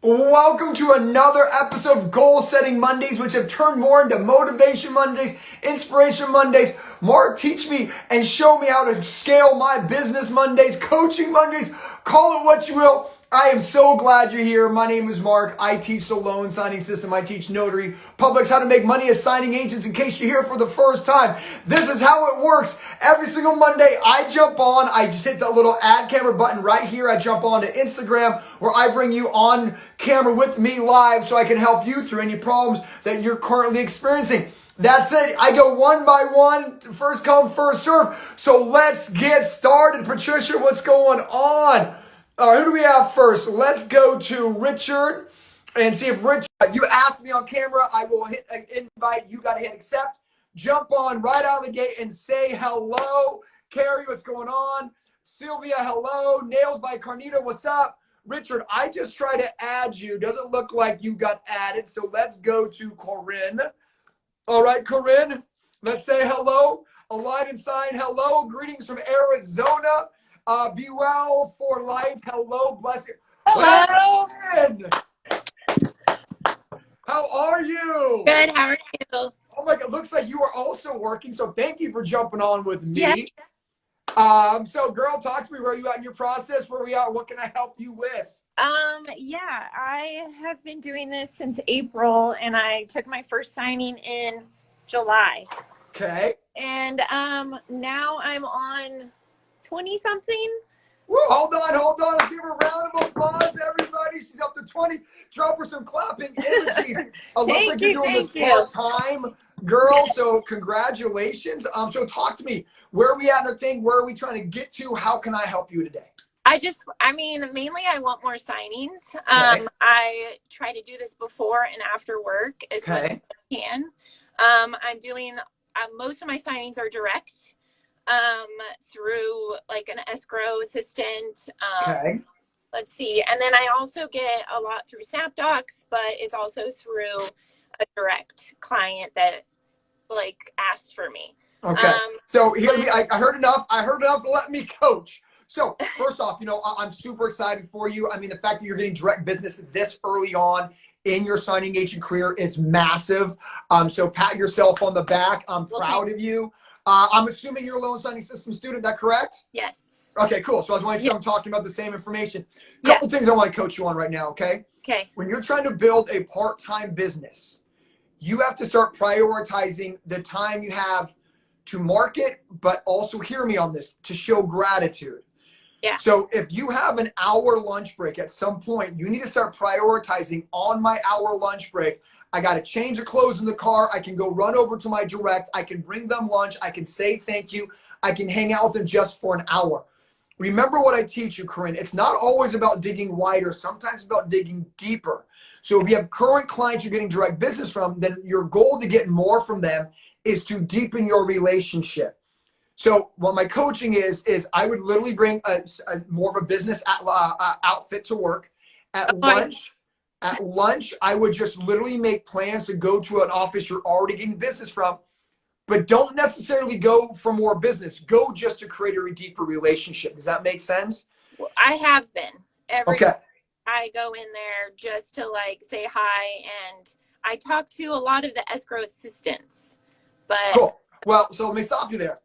Welcome to another episode of Goal Setting Mondays, which have turned more into Motivation Mondays, Inspiration Mondays. Mark, teach me and show me how to scale my business Mondays, coaching Mondays, call it what you will. I am so glad you're here. My name is Mark. I teach the loan signing system. I teach Notary publics how to make money as signing agents in case you're here for the first time. This is how it works. Every single Monday, I jump on. I just hit the little add camera button right here. I jump on to Instagram where I bring you on camera with me live so I can help you through any problems that you're currently experiencing. That's it. I go one by one, first come, first serve. So let's get started. Patricia, what's going on? Who do we have first? Let's go to Richard and see if Richard, you asked me on camera. I will hit an invite. You got to hit accept. Jump on right out of the gate and say hello. Carrie, what's going on? Sylvia, hello. Nails by Carnita, what's up? Richard, I just tried to add you. Doesn't look like you got added. So let's go to Corinne. All right, Corinne, let's say hello. Align and sign, hello. Greetings from Arizona. Be well for life. Hello, blessing. Hello. How are you? Good. How are you? Oh my God, looks like you are also working. So thank you for jumping on with me. Yeah. So girl, talk to me. Where are you at in your process? Where we are? What can I help you with? Yeah, I have been doing this since April, and I took my first signing in July. Okay. And now I'm on 20 something. Woo, hold on. Let's give her a round of applause, everybody. She's up to 20. Drop her some clapping emojis. Looks like you're doing this part-time, girl. So congratulations. So talk to me. Where are we at in our thing? Where are we trying to get to? How can I help you today? Mainly I want more signings. Okay. I try to do this before and after work as much as I can. I'm doing, most of my signings are direct. Through like an escrow assistant. Okay. Let's see. And then I also get a lot through SnapDocs, but it's also through a direct client that like asks for me. Okay. So here, I heard enough. Let me coach. So first off, I'm super excited for you. I mean, the fact that you're getting direct business this early on in your signing agent career is massive. So pat yourself on the back. I'm proud of you. I'm assuming you're a loan signing system student, is that correct? Yes. Okay, cool. So I was wondering if I'm talking about the same information. Couple things I want to coach you on right now, okay? Okay. When you're trying to build a part-time business, you have to start prioritizing the time you have to market, but also hear me on this, to show gratitude. Yeah. So if you have an hour lunch break at some point, you need to start prioritizing on my hour lunch break. I got to change the clothes in the car. I can go run over to my direct. I can bring them lunch. I can say thank you. I can hang out with them just for an hour. Remember what I teach you, Corinne. It's not always about digging wider. Sometimes it's about digging deeper. So if you have current clients you're getting direct business from, then your goal to get more from them is to deepen your relationship. So what my coaching is I would literally bring a more of a business outfit to work. At lunch, I would just literally make plans to go to an office you're already getting business from, but don't necessarily go for more business. Go just to create a deeper relationship. Does that make sense? Well, I have been. I go in there just to like say hi, and I talk to a lot of the escrow assistants. But cool. Well, so let me stop you there.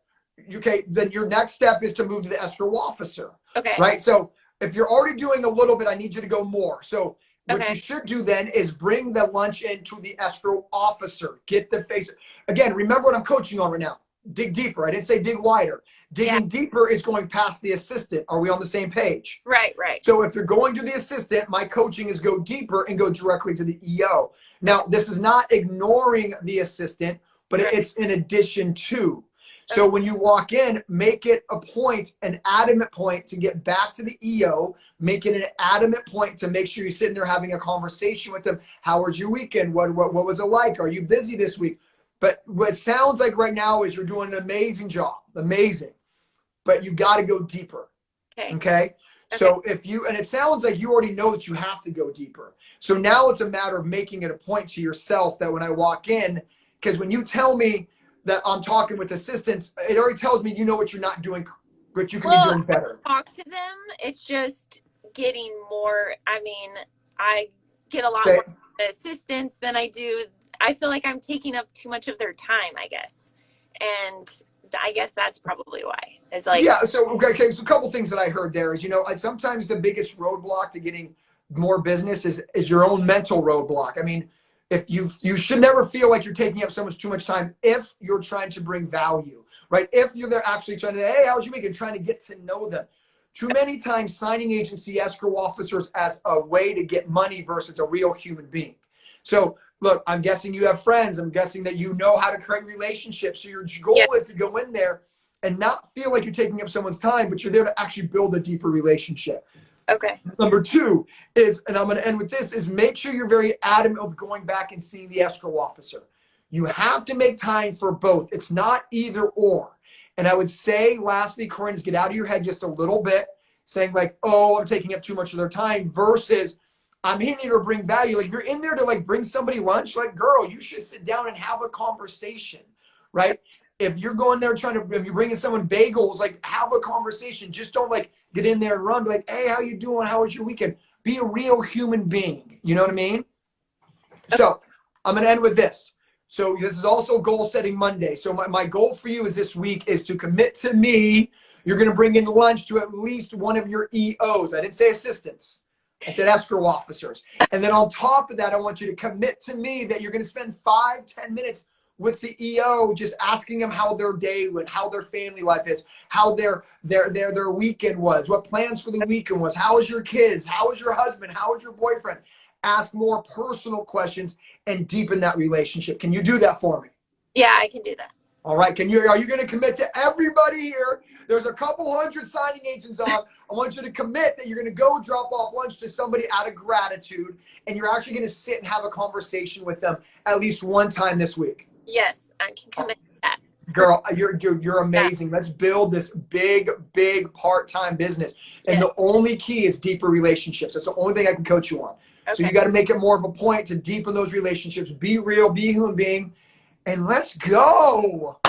Okay, then your next step is to move to the escrow officer. Okay. Right? So if you're already doing a little bit, I need you to go more. So what you should do then is bring the lunch into the escrow officer. Get the face. Again, remember what I'm coaching on right now. Dig deeper. I didn't say dig wider. Digging deeper is going past the assistant. Are we on the same page? Right. So if you're going to the assistant, my coaching is go deeper and go directly to the EO. Now, this is not ignoring the assistant, but it's in addition to. So when you walk in, make it a point, an adamant point to get back to the EO. Make it an adamant point to make sure you're sitting there having a conversation with them. How was your weekend? What was it like? Are you busy this week? But what it sounds like right now is you're doing an amazing job. Amazing. But you got to go deeper. Okay? So if you, and it sounds like you already know that you have to go deeper. So now it's a matter of making it a point to yourself that when I walk in, because when you tell me that I'm talking with assistants, it already tells me you know what you're not doing, what you can be doing better. I talk to them. It's just getting more. I mean, I get a lot more assistance than I do. I feel like I'm taking up too much of their time, I guess. And I guess that's probably why. It's like, yeah. So, okay. So a couple things that I heard there is, sometimes the biggest roadblock to getting more business is your own mental roadblock. I mean, if you should never feel like you're taking up too much time if you're trying to bring value, right? If you're there actually trying to, hey, how's you making? Trying to get to know them. Too many times signing agents see escrow officers as a way to get money versus a real human being. So look, I'm guessing you have friends. I'm guessing that you know how to create relationships. So your goal is to go in there and not feel like you're taking up someone's time, but you're there to actually build a deeper relationship. Okay. Number two is, and I'm going to end with this, is make sure you're very adamant of going back and seeing the escrow officer. You have to make time for both. It's not either or. And I would say, lastly, Corinne, is get out of your head just a little bit, saying like, oh, I'm taking up too much of their time, versus I'm in here to bring value. Like, you're in there to like bring somebody lunch. Like, girl, you should sit down and have a conversation, right? If you're going there if you're bringing someone bagels, like, have a conversation. Just don't like get in there and run. Be like, hey, how you doing? How was your weekend? Be a real human being. You know what I mean? So I'm going to end with this. So this is also goal setting Monday. So my goal for you is this week is to commit to me. You're going to bring in lunch to at least one of your EOs. I didn't say assistants. I said escrow officers. And then on top of that, I want you to commit to me that you're going to spend 5-10 minutes with the EO, just asking them how their day went, how their family life is, how their weekend was, what plans for the weekend was, how was your kids, how was your husband, how was your boyfriend. Ask more personal questions and deepen that relationship. Can you do that for me? Yeah, I can do that. All right. Are you going to commit to everybody here? There's a couple hundred signing agents on. I want you to commit that you're going to go drop off lunch to somebody out of gratitude, and you're actually going to sit and have a conversation with them at least one time this week. Yes, I can commit to that. Girl, you're amazing. Let's build this big part-time business. And the only key is deeper relationships. That's the only thing I can coach you on. Okay. So you got to make it more of a point to deepen those relationships. Be real, be a human being, and let's go.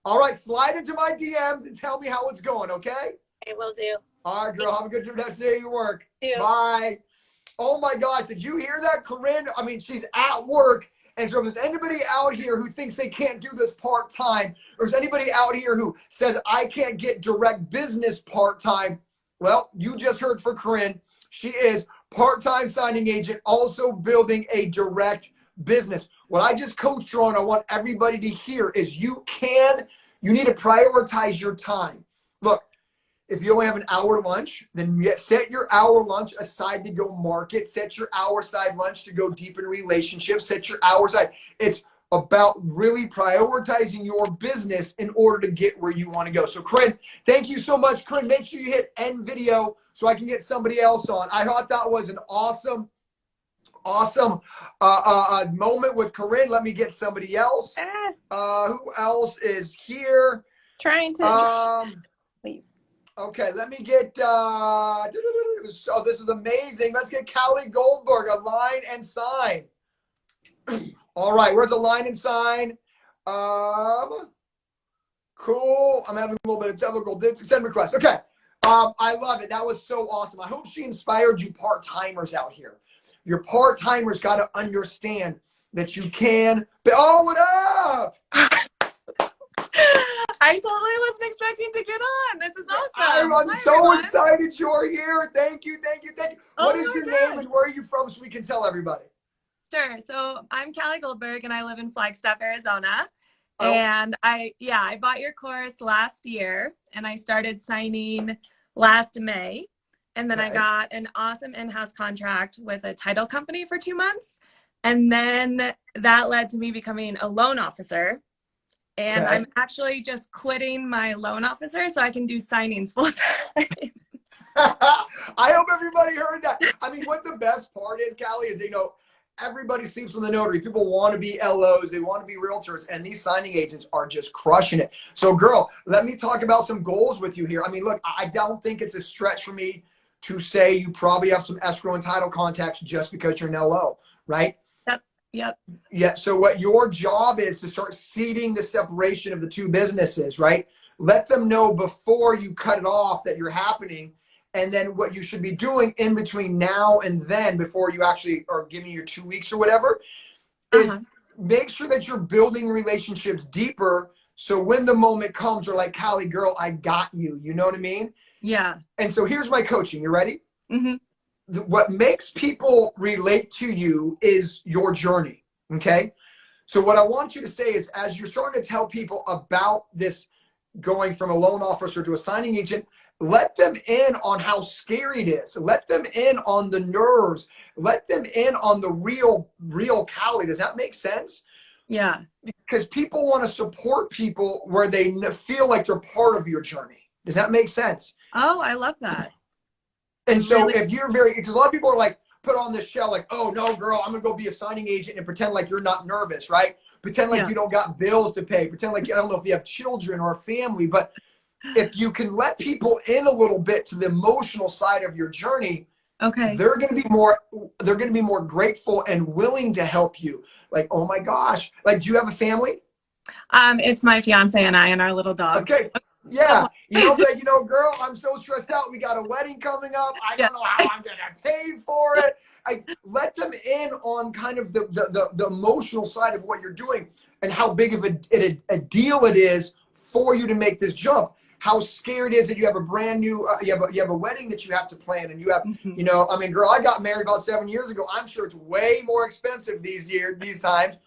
All right, slide into my DMs and tell me how it's going, okay? I will do. All right, girl. Have a good day at your work. You. Bye. Oh, my gosh. Did you hear that, Corinne? I mean, she's at work. And so if there's anybody out here who thinks they can't do this part-time, or is anybody out here who says, I can't get direct business part-time, well, you just heard from Corinne. She is part-time signing agent, also building a direct business. What I just coached her on, I want everybody to hear is you need to prioritize your time. Look, if you only have an hour lunch, then set your hour lunch aside to go market. Set your hour side lunch to go deepen relationships. Set your hour side. It's about really prioritizing your business in order to get where you want to go. So, Corinne, thank you so much. Corinne, make sure you hit end video so I can get somebody else on. I thought that was an awesome moment with Corinne. Let me get somebody else. Who else is here? Trying to leave. Okay, let me get, oh, this is amazing. Let's get Callie Goldberg, a line and sign. All right, where's the line and sign? Cool. I'm having a little bit of technical send request. Okay, I love it. That was so awesome. I hope she inspired you part-timers out here. Your part-timers got to understand that you can, oh, what up? I totally wasn't expecting to get on. This is awesome. I'm so excited you're here. Thank you. What is your name and where are you from so we can tell everybody? Sure. So I'm Callie Goldberg and I live in Flagstaff, Arizona. Oh. And I bought your course last year and I started signing last May. And then I got an awesome in-house contract with a title company for 2 months. And then that led to me becoming a loan officer. And I'm actually just quitting my loan officer so I can do signings full time. I hope everybody heard that. I mean, what the best part is, Callie, is, everybody sleeps on the notary. People want to be LOs. They want to be realtors. And these signing agents are just crushing it. So, girl, let me talk about some goals with you here. I mean, look, I don't think it's a stretch for me to say you probably have some escrow and title contacts just because you're an LO, right? Yep. Yeah. So what your job is to start seeding the separation of the two businesses, right? Let them know before you cut it off that you're happening. And then what you should be doing in between now and then, before you actually are giving your 2 weeks or whatever, is make sure that you're building relationships deeper. So when the moment comes, you're like, Callie, girl, I got you. You know what I mean? Yeah. And so here's my coaching. You ready? Mm-hmm. What makes people relate to you is your journey. Okay. So what I want you to say is, as you're starting to tell people about this, going from a loan officer to a signing agent, let them in on how scary it is. Let them in on the nerves. Let them in on the real Callie. Does that make sense? Yeah. Because people want to support people where they feel like they're part of your journey. Does that make sense? Oh, I love that. And so if you're because a lot of people are like, put on this shell like, oh no, girl, I'm gonna go be a signing agent and pretend like you're not nervous, right? Pretend like you don't got bills to pay. Pretend like, I don't know if you have children or a family, but if you can let people in a little bit to the emotional side of your journey, they're gonna be more grateful and willing to help you. Like, oh my gosh, like, do you have a family? It's my fiance and I and our little dog. Okay. Yeah. You know, like, girl, I'm so stressed out. We got a wedding coming up. I don't know how I'm going to pay for it. I let them in on kind of the emotional side of what you're doing and how big of a deal it is for you to make this jump. How scared it is that you have a brand new, you have a wedding that you have to plan, and you have, I mean, girl, I got married about 7 years ago. I'm sure it's way more expensive these times.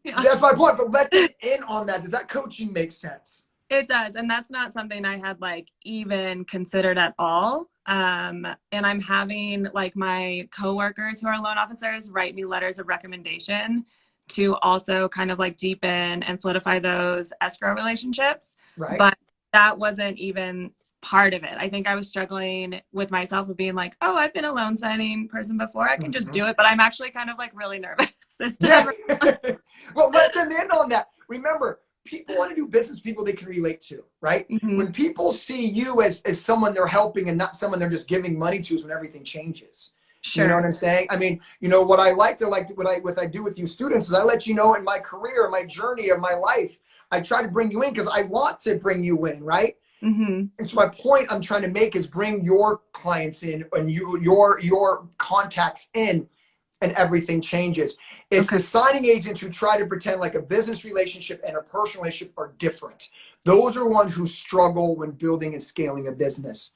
Yeah. That's my point, but let them in on that. Does that coaching make sense? It does. And that's not something I had like even considered at all. And I'm having like my coworkers who are loan officers write me letters of recommendation to also kind of like deepen and solidify those escrow relationships. Right. But that wasn't even part of it. I think I was struggling with myself of being like, oh, I've been a loan signing person before. I can just do it. But I'm actually kind of like really nervous this time. Yeah. Well, let them in on that. Remember, people want to do business with people they can relate to, right? When people see you as someone they're helping and not someone they're just giving money to, is when everything changes. Sure. You know what I'm saying? I mean, what I like to what I do with you students is I let you know in my career, my journey of my life, I try to bring you in because I want to bring you in, right? And so my point I'm trying to make is bring your clients in and your contacts in, and everything changes. It's the signing agents who try to pretend like a business relationship and a personal relationship are different. Those are ones who struggle when building and scaling a business.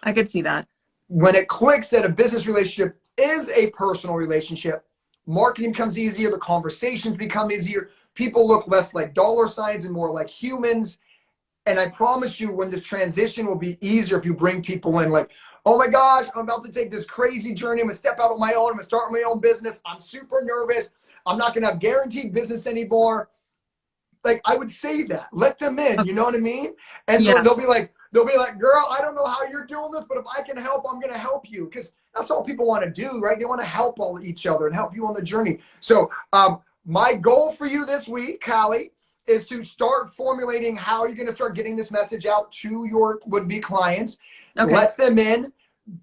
I could see that. When it clicks that a business relationship is a personal relationship, marketing becomes easier, the conversations become easier, people look less like dollar signs and more like humans. And I promise you, when this transition will be easier if you bring people in like, oh my gosh, I'm about to take this crazy journey. I'm going to step out on my own. I'm going to start my own business. I'm super nervous. I'm not going to have guaranteed business anymore. Like, I would say that. Let them in. You know what I mean? And they'll be like, girl, I don't know how you're doing this, but if I can help, I'm going to help you. Because that's all people want to do, right? They want to help each other and help you on the journey. So my goal for you this week, Callie, is to start formulating how you're going to start getting this message out to your would-be clients. Let them in.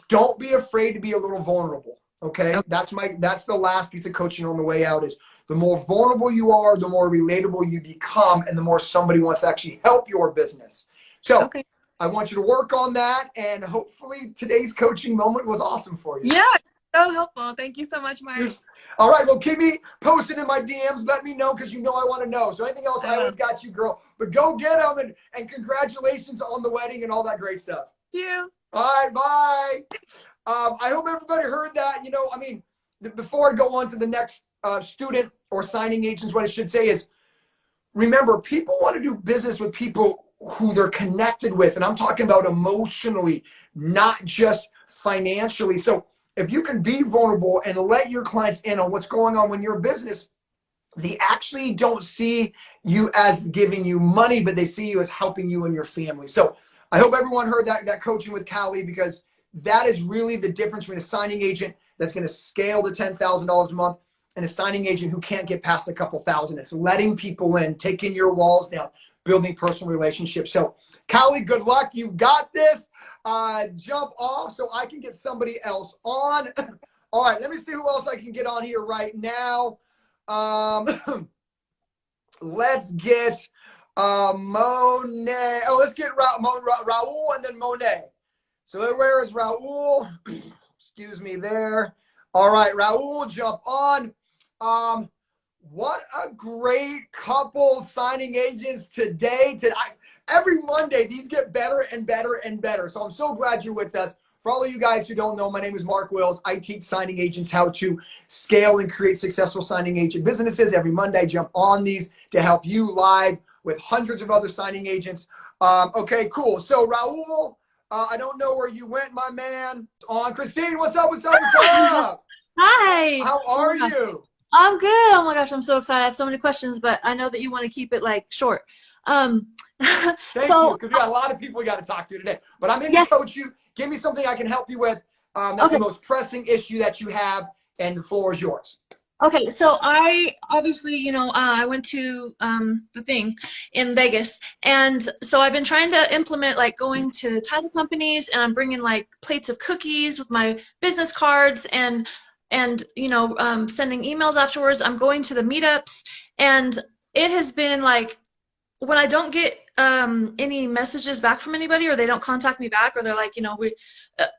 Don't be afraid to be a little vulnerable. Okay. That's the last piece of coaching on the way out is the more vulnerable you are, the more relatable you become, and the more somebody wants to actually help your business. So I want you to work on that. And hopefully today's coaching moment was awesome for you. Yeah. So helpful. Thank you so much, Mike. All right. Well, keep me posted in my DMs. Let me know because I want to know. So anything else, I always got you, girl. But go get them and congratulations on the wedding and all that great stuff. Thank you. All right. Bye. I hope everybody heard that. Before I go on to the next student or signing agents, what I should say is, remember, people want to do business with people who they're connected with. And I'm talking about emotionally, not just financially. So if you can be vulnerable and let your clients in on what's going on when you're a business, they actually don't see you as giving you money, but they see you as helping you and your family. So I hope everyone heard that coaching with Callie, because that is really the difference between a signing agent that's going to scale to $10,000 a month and a signing agent who can't get past a couple thousand. It's letting people in, taking your walls down, building personal relationships. So Callie, good luck. You got this. Jump off so I can get somebody else on. All right, let me see who else I can get on here right now. Let's get Monet. Oh, let's get Raul and then Monet. So where is Raul? Excuse me there. All right, Raul, jump on. What a great couple signing agents today. Every Monday, these get better and better and better. So I'm so glad you're with us. For all of you guys who don't know, my name is Mark Wills. I teach signing agents how to scale and create successful signing agent businesses. Every Monday, I jump on these to help you live with hundreds of other signing agents. Okay, cool. So Raul, I don't know where you went, my man. On Christine, what's up? What's up? What's up? Hi. How are you? I'm good. Oh my gosh, I'm so excited. I have so many questions, but I know that you want to keep it like short. Thank you, because we got a lot of people we got to talk to today. But I'm in to coach you. Give me something I can help you with. That's the most pressing issue that you have, and the floor is yours. Okay, so I obviously, I went to the thing in Vegas, and so I've been trying to implement like going to title companies, and I'm bringing like plates of cookies with my business cards, and sending emails afterwards. I'm going to the meetups, and it has been like when I don't get any messages back from anybody, or they don't contact me back, or they're like,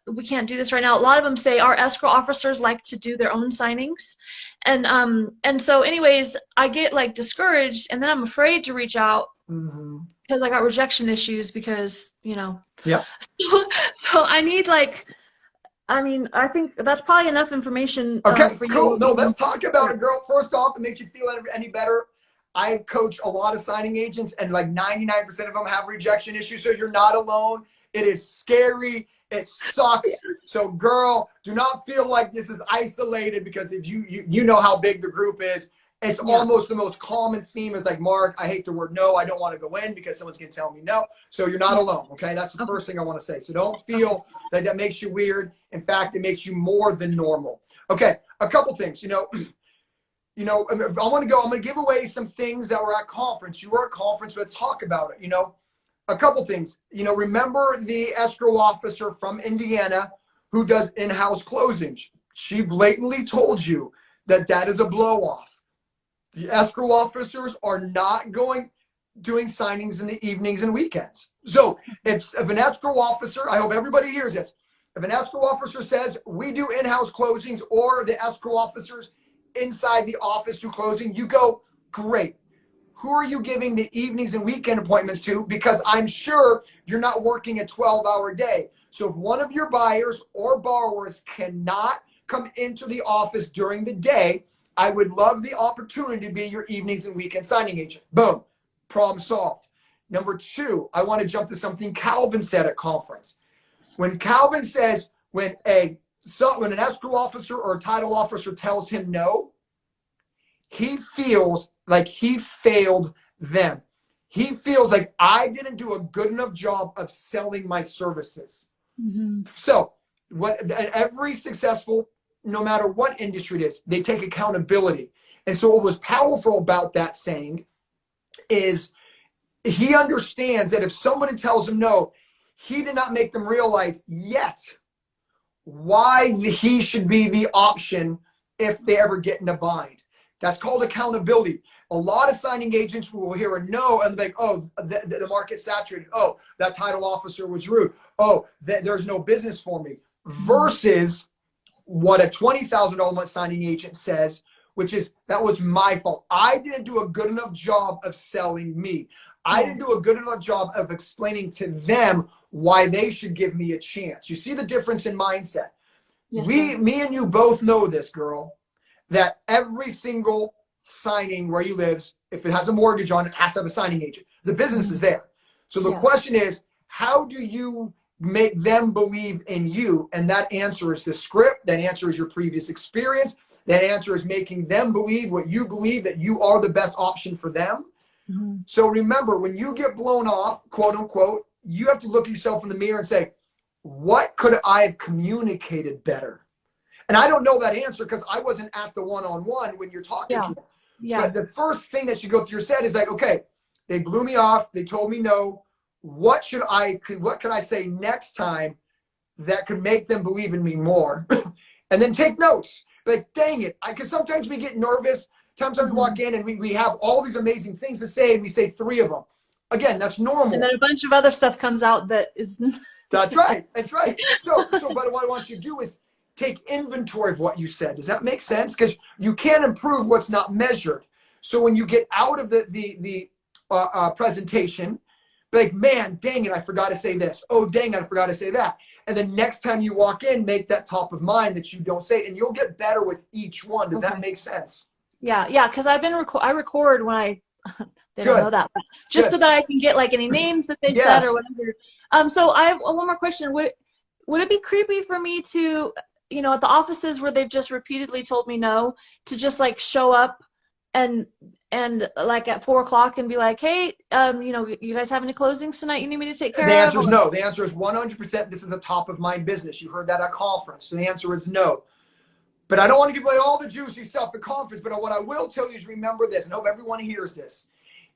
we can't do this right now. A lot of them say our escrow officers like to do their own signings, and so anyways, I get like discouraged, and then I'm afraid to reach out because I got rejection issues because Yeah. So I need I think that's probably enough information. Okay, for cool. you. No, let's talk about it, girl. First off, it makes you feel any better. I coach a lot of signing agents, and like 99% of them have rejection issues, so you're not alone. It is scary. It sucks. So, girl, do not feel like this is isolated, because if you know how big the group is. It's almost the most common theme is like, Mark, I hate the word no. I don't want to go in because someone's going to tell me no. So you're not alone, okay? That's the first thing I want to say. So don't feel that makes you weird. In fact, it makes you more than normal. Okay, a couple things. I'm going to give away some things that were at conference. You were at conference, let's talk about it. A couple things. Remember the escrow officer from Indiana who does in-house closings. She blatantly told you that is a blow-off. The escrow officers are not doing signings in the evenings and weekends. So if an escrow officer, I hope everybody hears this, if an escrow officer says we do in-house closings, or the escrow officers inside the office do closing, you go, great. Who are you giving the evenings and weekend appointments to? Because I'm sure you're not working a 12-hour day. So if one of your buyers or borrowers cannot come into the office during the day, I would love the opportunity to be your evenings and weekend signing agent. Boom, problem solved. Number two, I want to jump to something Calvin said at conference. When Calvin says, when an escrow officer or a title officer tells him no, he feels like he failed them. He feels like I didn't do a good enough job of selling my services. So every successful, no matter what industry it is, they take accountability. And so what was powerful about that saying is he understands that if somebody tells him no, he did not make them realize yet why he should be the option if they ever get in a bind. That's called accountability. A lot of signing agents will hear a no and be like, oh, the market's saturated. Oh, that title officer was rude. Oh, there's no business for me. Versus what a $20,000 a month signing agent says, which is, that was my fault. I didn't do a good enough job of selling me. I didn't do a good enough job of explaining to them why they should give me a chance. You see the difference in mindset? Yes, me and you both know this, girl, that every single signing where you live, if it has a mortgage on it, has to have a signing agent. The business is there. So the question is, how do you make them believe in you? And that answer is the script. That answer is your previous experience. That answer is making them believe what you believe, that you are the best option for them. So remember, when you get blown off, quote unquote, you have to look at yourself in the mirror and say, what could I have communicated better? And I don't know that answer because I wasn't at the one-on-one when you're talking to them. But the first thing that should go through your head is like, okay, they blew me off. They told me no. What can I say next time that could make them believe in me more? And then take notes. Like, dang it. Because sometimes we get nervous. Sometimes we walk in and we have all these amazing things to say, and we say 3 of them. Again, that's normal. And then a bunch of other stuff comes out that is That's right. That's right. So but what I want you to do is take inventory of what you said. Does that make sense? Because you can't improve what's not measured. So when you get out of the presentation, be like, man, dang it, I forgot to say this. Oh, dang it, I forgot to say that. And then next time you walk in, make that top of mind that you don't say, and you'll get better with each one. Does that make sense? Yeah, because I've been I record when I they don't know that, but just so that I can get like any names that they said or whatever. So I have one more question. Would it be creepy for me to, at the offices where they've just repeatedly told me no, to just like show up and like at 4 o'clock and be like, hey, you guys have any closings tonight you need me to take care of? The answer is no. The answer is 100%. This is the top of mind business. You heard that at conference. So the answer is no. But I don't want to give away all the juicy stuff at conference. But what I will tell you is remember this, and I hope everyone hears this,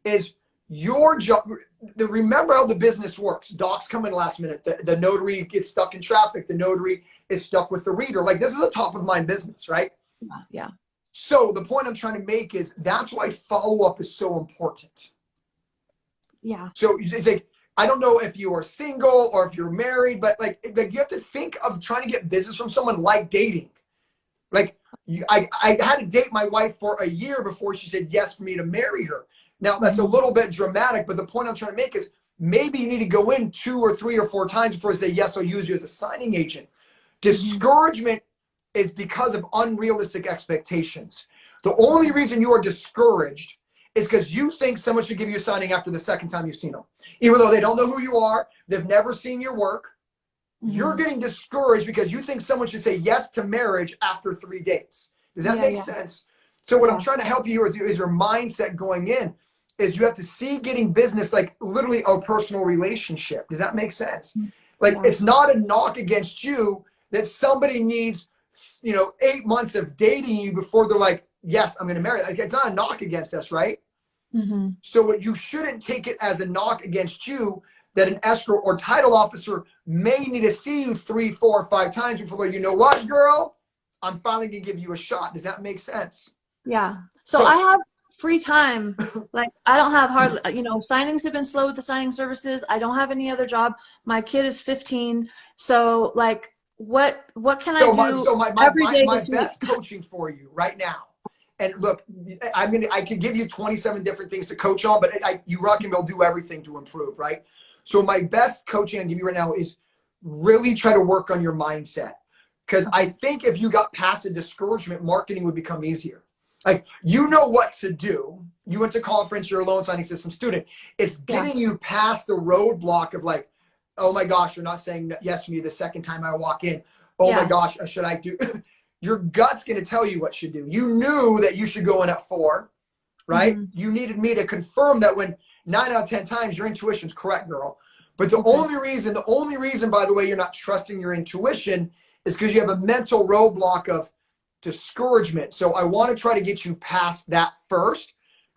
is your job. Remember how the business works. Docs come in last minute. The notary gets stuck in traffic. The notary is stuck with the reader. Like, this is a top of mind business, right? Yeah. So the point I'm trying to make is that's why follow-up is so important. Yeah. So it's like, I don't know if you are single or if you're married, but like you have to think of trying to get business from someone like dating. Like I had to date my wife for a year before she said yes for me to marry her. Now that's a little bit dramatic, but the point I'm trying to make is maybe you need to go in 2 or 3 or 4 times before you say, yes, I'll use you as a signing agent. Discouragement is because of unrealistic expectations. The only reason you are discouraged is because you think someone should give you a signing after the second time you've seen them. Even though they don't know who you are, they've never seen your work. You're getting discouraged because you think someone should say yes to marriage after 3 dates. Does that make sense? So what I'm trying to help you with is your mindset going in is you have to see getting business like literally a personal relationship. Does that make sense? Like it's not a knock against you that somebody needs 8 months of dating you before they're like, yes, I'm going to marry. Like, it's not a knock against us, right? So what you shouldn't take it as a knock against you that an escrow or title officer may need to see you 3, 4, 5 times before you know what, girl, I'm finally going to give you a shot. Does that make sense? Yeah. So I have free time. Like I don't have signings have been slow with the signing services. I don't have any other job. My kid is 15. So like, what can I do? So every day my best coaching for you right now. And look, I can give you 27 different things to coach on, but you rock and roll, do everything to improve, right? So my best coaching I can give you right now is really try to work on your mindset. Because I think if you got past the discouragement, marketing would become easier. Like, you know what to do. You went to conference, you're a loan signing system student. It's getting you past the roadblock of like, oh my gosh, you're not saying yes to me the second time I walk in. Oh my gosh, should I do? Your gut's going to tell you what you do. You knew that you should go in at 4, right? You needed me to confirm that when 9 out of 10 times your intuition's correct, girl. But the only reason, by the way, you're not trusting your intuition is because you have a mental roadblock of discouragement. So I want to try to get you past that first.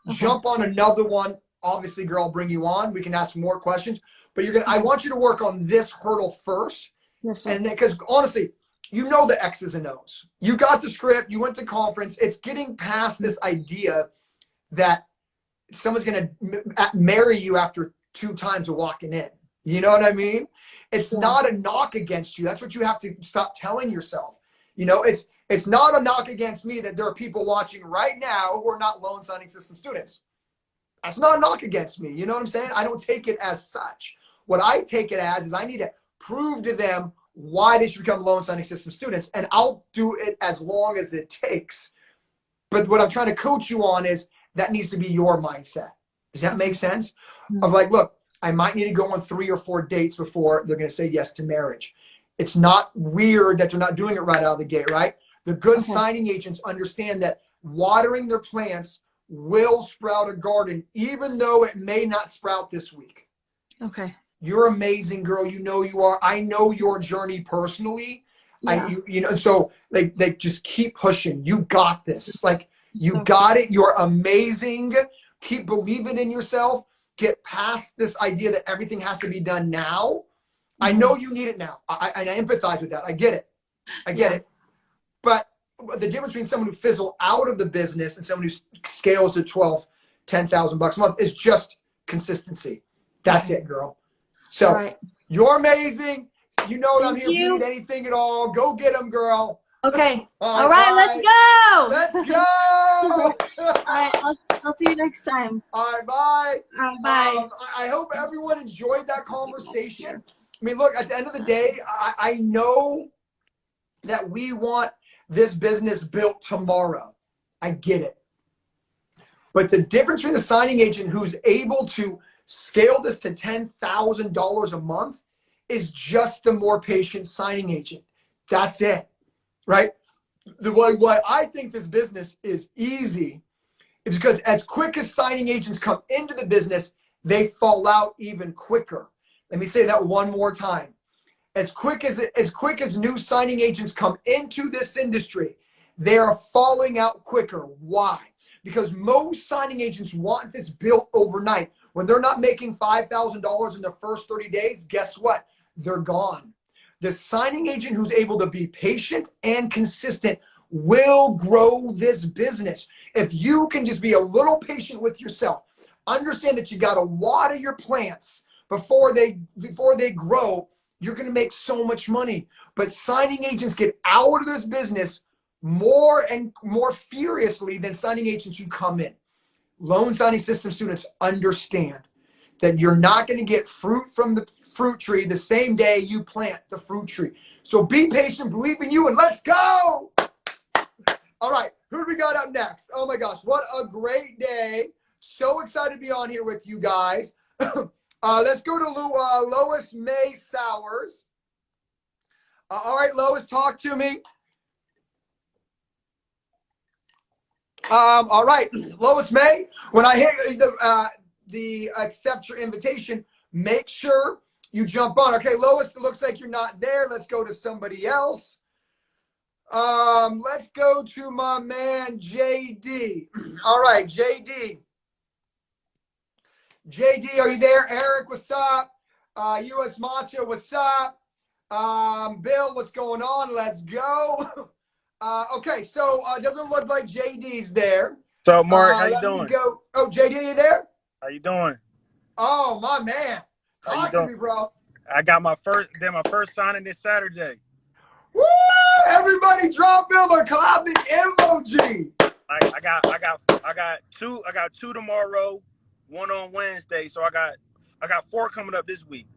Jump on another one. Obviously, girl, I'll bring you on. We can ask more questions. But I want you to work on this hurdle first. Yes, and then, because honestly, you know the X's and O's. You got the script. You went to conference. It's getting past this idea that someone's going to marry you after 2 times of walking in. You know what I mean? It's not a knock against you. That's what you have to stop telling yourself. It's not a knock against me that there are people watching right now who are not loan signing system students. That's not a knock against me. You know what I'm saying? I don't take it as such. What I take it as is I need to prove to them why they should become loan signing system students, and I'll do it as long as it takes. But what I'm trying to coach you on is that needs to be your mindset. Does that make sense? Of like, look, I might need to go on 3 or 4 dates before they're going to say yes to marriage. It's not weird that they're not doing it right out of the gate, right? The good signing agents understand that watering their plants will sprout a garden, even though it may not sprout this week. Okay. You're amazing, girl. You know you are. I know your journey personally. So like just keep pushing. You got this. Like, you got it. You're amazing. Keep believing in yourself. Get past this idea that everything has to be done now. I know you need it now. I empathize with that. I get it. I get it. But the difference between someone who fizzle out of the business and someone who scales to $10,000 a month is just consistency. That's it, girl. So You're amazing. You know what I'm Thank here if you you. need anything at all. Go get them, girl. Okay. All All right, right, let's go. let's go. All right, I'll see you next time. All right, bye. Bye. I hope everyone enjoyed that conversation. I mean, look, at the end of the day, I know that we want this business built tomorrow. I get it. But the difference between the signing agent who's able to scale this to $10,000 a month is just the more patient signing agent. That's it, right? Why I think this business is easy is because as quick as signing agents come into the business, they fall out even quicker. Let me say that one more time. As quick as new signing agents come into this industry, they are falling out quicker. Why? Because most signing agents want this built overnight. When they're not making $5,000 in the first 30 days, guess what? They're gone. The signing agent who's able to be patient and consistent will grow this business. If you can just be a little patient with yourself, understand that you got to water your plants before they grow, you're going to make so much money. But signing agents get out of this business more and more furiously than signing agents who come in. Loan signing system students understand that you're not going to get fruit from the fruit tree the same day you plant the fruit tree. So be patient, believe in you, and let's go. All right, who do we got up next? Oh my gosh, what a great day. So excited to be on here with you guys. Let's go to Lois May Sowers. All right, Lois, talk to me. All right, Lois May, when I hit the accept your invitation, make sure you jump on. Okay, Lois, it looks like you're not there. Let's go to somebody else. Let's go to my man, JD. All right, JD. JD, are you there? Eric, what's up? US Macho, what's up? Bill, what's going on? Let's go. Okay, so it doesn't look like JD's there. So, Mark, how you doing? Go. Oh, JD, are you there? How you doing? Oh, my man. Talk to me, bro. I got my first signing this Saturday. Woo! Everybody drop him a clapping emoji. I got two tomorrow, one on Wednesday. So I got 4 coming up this week.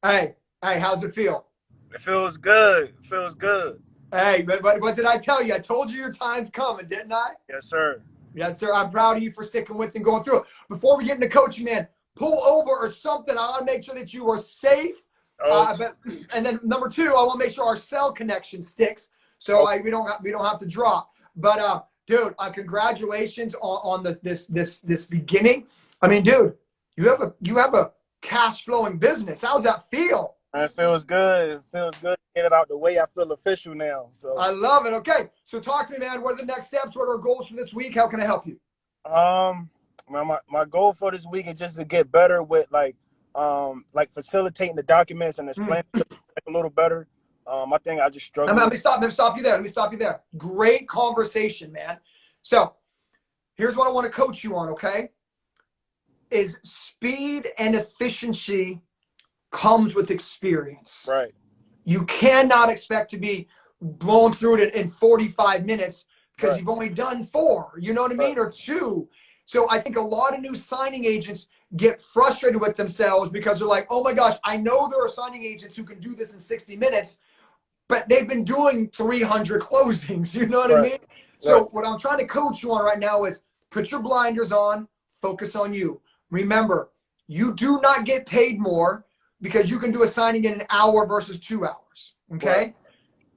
Hey, how's it feel? It feels good. It feels good. Hey, but what did I tell you? I told you your time's coming, didn't I? Yes, sir. Yes, sir. I'm proud of you for sticking with and going through it. Before we get into coaching, man, pull over or something. I want to make sure that you are safe. And then number 2, I want to make sure our cell connection sticks, so we don't have to drop. But dude, congratulations on this beginning. I mean, dude, you have a cash flowing business. How's that feel? It feels good. It feels good to get it out the way. I feel official now. So I love it. Okay, so talk to me, man. What are the next steps? What are our goals for this week? How can I help you? My goal for this week is just to get better with like facilitating the documents and explaining a little better. I think I just struggle. Let me stop you there. Great conversation, man. So here's what I want to coach you on, okay? Is speed and efficiency comes with experience. Right. You cannot expect to be blown through it in 45 minutes because you've only done 4, you know what I mean? Or 2. So I think a lot of new signing agents get frustrated with themselves because they're like, oh my gosh, I know there are signing agents who can do this in 60 minutes, but they've been doing 300 closings, you know what I mean? So what I'm trying to coach you on right now is put your blinders on, focus on you. Remember, you do not get paid more because you can do a signing in an hour versus 2 hours, okay? Right.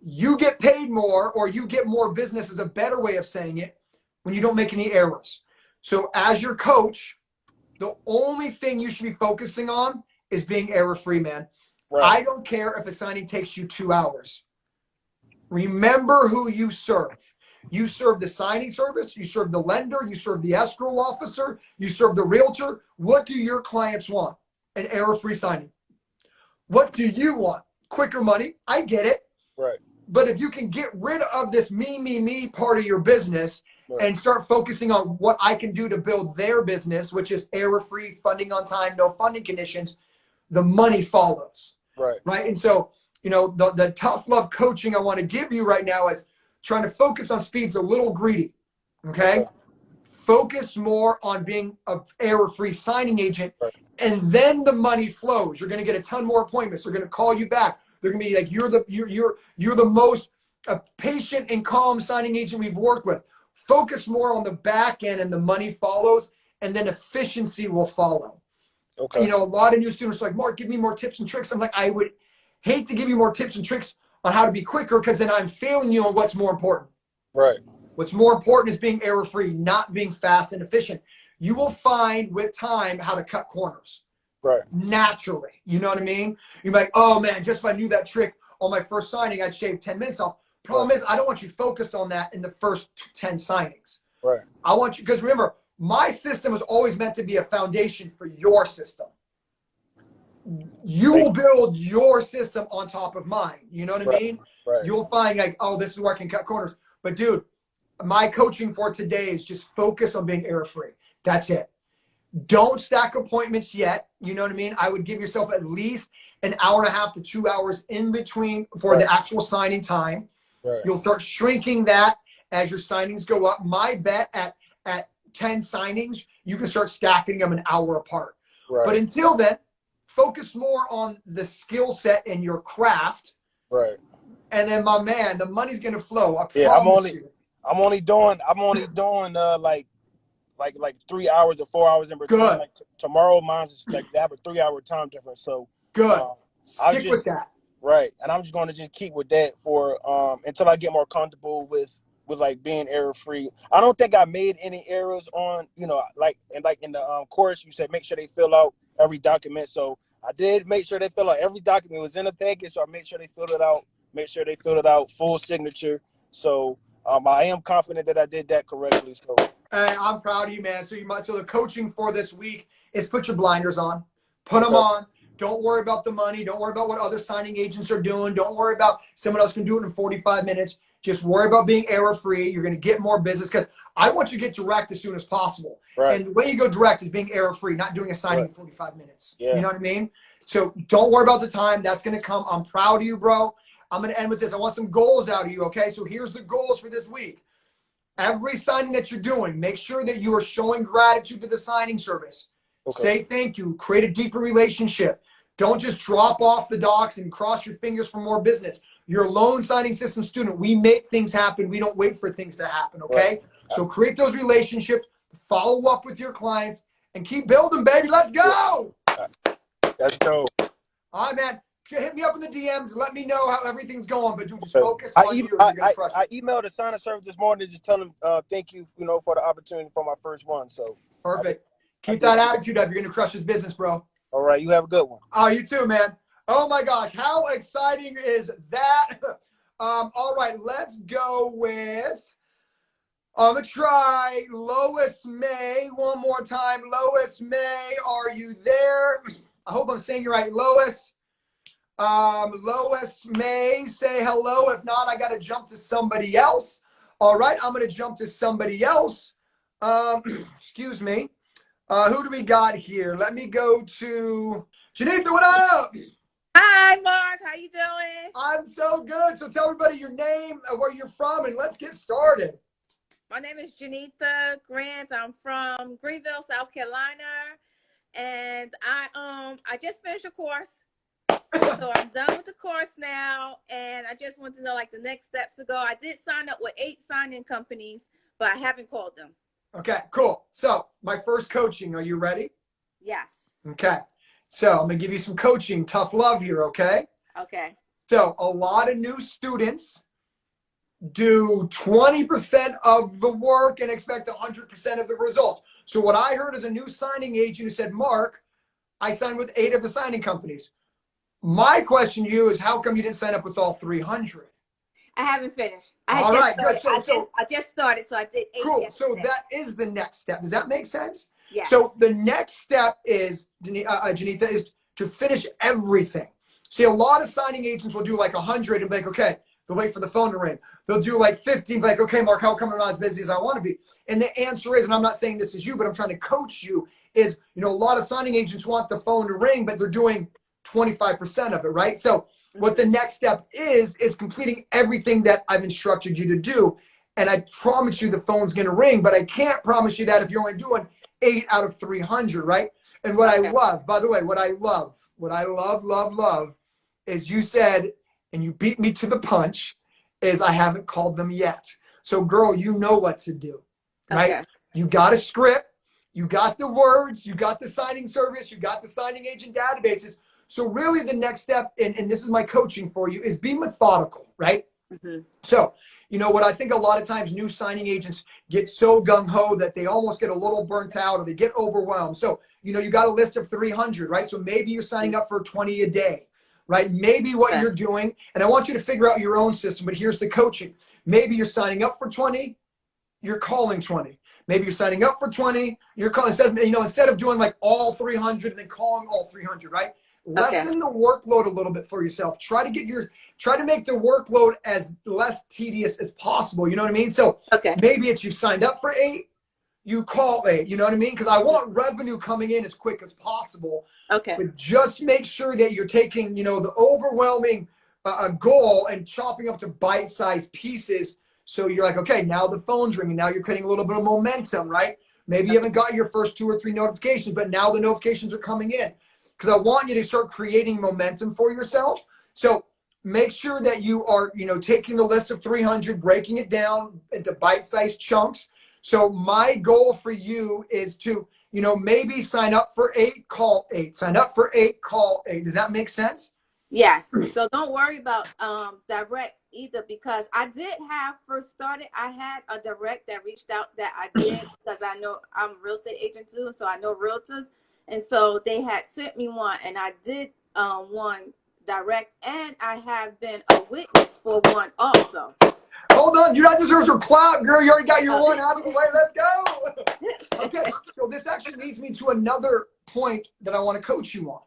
You get paid more, or you get more business is a better way of saying it, when you don't make any errors. So as your coach, the only thing you should be focusing on is being error-free, man. Right. I don't care if a signing takes you 2 hours. Remember who you serve. You serve the signing service, you serve the lender, you serve the escrow officer, you serve the realtor. What do your clients want? An error-free signing. What do you want? Quicker money. I get it. Right. But if you can get rid of this me part of your business and start focusing on what I can do to build their business, which is error-free, funding on time, no funding conditions, the money follows. Right. Right. And so, you know, the tough love coaching I want to give you right now is trying to focus on speed's a little greedy. Okay. Focus more on being an error-free signing agent, and then the money flows. You're going to get a ton more appointments. They're going to call you back. They're going to be like, you're the most patient and calm signing agent we've worked with. Focus more on the back end, and the money follows, and then efficiency will follow. Okay. You know, a lot of new students are like, Mark, give me more tips and tricks. I'm like, I would hate to give you more tips and tricks on how to be quicker, because then I'm failing you on what's more important. Right. What's more important is being error-free, not being fast and efficient. You will find with time how to cut corners. Right. Naturally. You know what I mean? You're like, oh man, just if I knew that trick on my first signing, I'd shave 10 minutes off. Problem is, I don't want you focused on that in the first 10 signings. Right. I want you, because remember, my system was always meant to be a foundation for your system. You will build your system on top of mine. You know what I mean? Right. You'll find like, oh, this is where I can cut corners. But dude, my coaching for today is just focus on being error-free. That's it. Don't stack appointments yet. You know what I mean? I would give yourself at least an hour and a half to 2 hours in between for the actual signing time. Right. You'll start shrinking that as your signings go up. My bet at 10 signings, you can start stacking them an hour apart. Right. But until then, focus more on the skill set and your craft. Right. And then, my man, the money's going to flow. I Yeah, promise you. I'm only doing like 3 hours or 4 hours in between. Good. Like tomorrow, mine's is like they have a 3 hour time difference. So good. Stick with that. Right, and I'm just going to just keep with that for until I get more comfortable with like being error free. I don't think I made any errors on, you know, like in the course you said make sure they fill out every document. So I did make sure they fill out every document. It was in a package, so I made sure they filled it out. Make sure they filled it out, full signature. So I am confident that I did that correctly. So hey, I'm proud of you, man. So so the coaching for this week is put your blinders on, put them on. Don't worry about the money. Don't worry about what other signing agents are doing. Don't worry about someone else can do it in 45 minutes. Just worry about being error-free. You're going to get more business, because I want you to get direct as soon as possible. Right. And the way you go direct is being error-free, not doing a signing in 45 minutes. Yeah. You know what I mean? So don't worry about the time. That's going to come. I'm proud of you, bro. I'm going to end with this. I want some goals out of you, okay? So here's the goals for this week. Every signing that you're doing, make sure that you are showing gratitude to the signing service. Okay. Say thank you. Create a deeper relationship. Don't just drop off the docs and cross your fingers for more business. You're a loan signing system student. We make things happen. We don't wait for things to happen, okay? Right. So create those relationships, follow up with your clients, and keep building, baby. Let's go. Let's go. All right, man. Hit me up in the DMs. Let me know how everything's going. But dude, just focus on you. I emailed the sign-up service this morning to just tell them thank you, you know, for the opportunity for my first one. So perfect. Keep that attitude up. You're going to crush this business, bro. All right. You have a good one. Oh, you too, man. Oh, my gosh. How exciting is that? All right. Let's go with, I'm going to try Lois May one more time. Lois May, are you there? I hope I'm saying you right. Lois. Lois May, say hello. If not, I got to jump to somebody else. All right. I'm going to jump to somebody else. Excuse me. Who do we got here? Let me go to Janitha. What up? Hi, Mark. How you doing? I'm so good. So tell everybody your name, where you're from, and let's get started. My name is Janitha Grant. I'm from Greenville, South Carolina, and I just finished a course. So I'm done with the course now, and I just want to know like the next steps to go. I did sign up with 8 signing companies, but I haven't called them. Okay, cool. So my first coaching, are you ready? Yes. Okay. So I'm going to give you some coaching, tough love here, okay? Okay. So a lot of new students do 20% of the work and expect 100% of the results. So what I heard is a new signing agent who said, Mark, I signed with 8 of the signing companies. My question to you is, how come you didn't sign up with all 300? I haven't finished. All right, good. I just started, so I did 8. Cool. So that is the next step. Does that make sense? Yes. So the next step is, Janitha, is to finish everything. See, a lot of signing agents will do like 100 and be like, okay, they'll wait for the phone to ring. They'll do like 50 and be like, okay, Mark, how come I'm not as busy as I want to be? And the answer is, and I'm not saying this is you, but I'm trying to coach you, is, you know, a lot of signing agents want the phone to ring, but they're doing 25% of it, right? So what the next step is completing everything that I've instructed you to do. And I promise you the phone's going to ring, but I can't promise you that if you're only doing 8 out of 300, right? And what I love, by the way, what I love, is you said, and you beat me to the punch, is I haven't called them yet. So girl, you know what to do, right? Okay. You got a script, you got the words, you got the signing service, you got the signing agent databases. So really the next step, and this is my coaching for you, is be methodical, right? So, you know, what I think a lot of times new signing agents get so gung-ho that they almost get a little burnt out or they get overwhelmed. So, you know, you got a list of 300, right? So maybe you're signing up for 20 a day, right? Maybe what you're doing, and I want you to figure out your own system, but here's the coaching. Maybe you're signing up for 20, you're calling 20. Maybe you're signing up for 20, you're calling, instead of doing like all 300 and then calling all 300, right? Lessen the workload a little bit for yourself. Try to make the workload as less tedious as possible. You know what I mean? So maybe it's you signed up for 8, you call 8. You know what I mean? Because I want revenue coming in as quick as possible. But just make sure that you're taking, you know, the overwhelming goal and chopping up to bite-sized pieces. So you're like, okay, now the phone's ringing. Now you're creating a little bit of momentum, right? Maybe you haven't got your first 2 or 3 notifications, but now the notifications are coming in. Because I want you to start creating momentum for yourself. So make sure that you are, you know, taking the list of 300, breaking it down into bite-sized chunks. So my goal for you is to, you know, maybe sign up for 8, call 8. Sign up for 8, call 8. Does that make sense? Yes. So don't worry about direct either, because I did have first started. I had a direct that reached out that I did because I know I'm a real estate agent too, so I know realtors. And so they had sent me one, and I did one direct, and I have been a witness for one also. Hold on, you don't deserve your clout, girl. You already got your one out of the way. Let's go. Okay, so this actually leads me to another point that I want to coach you on.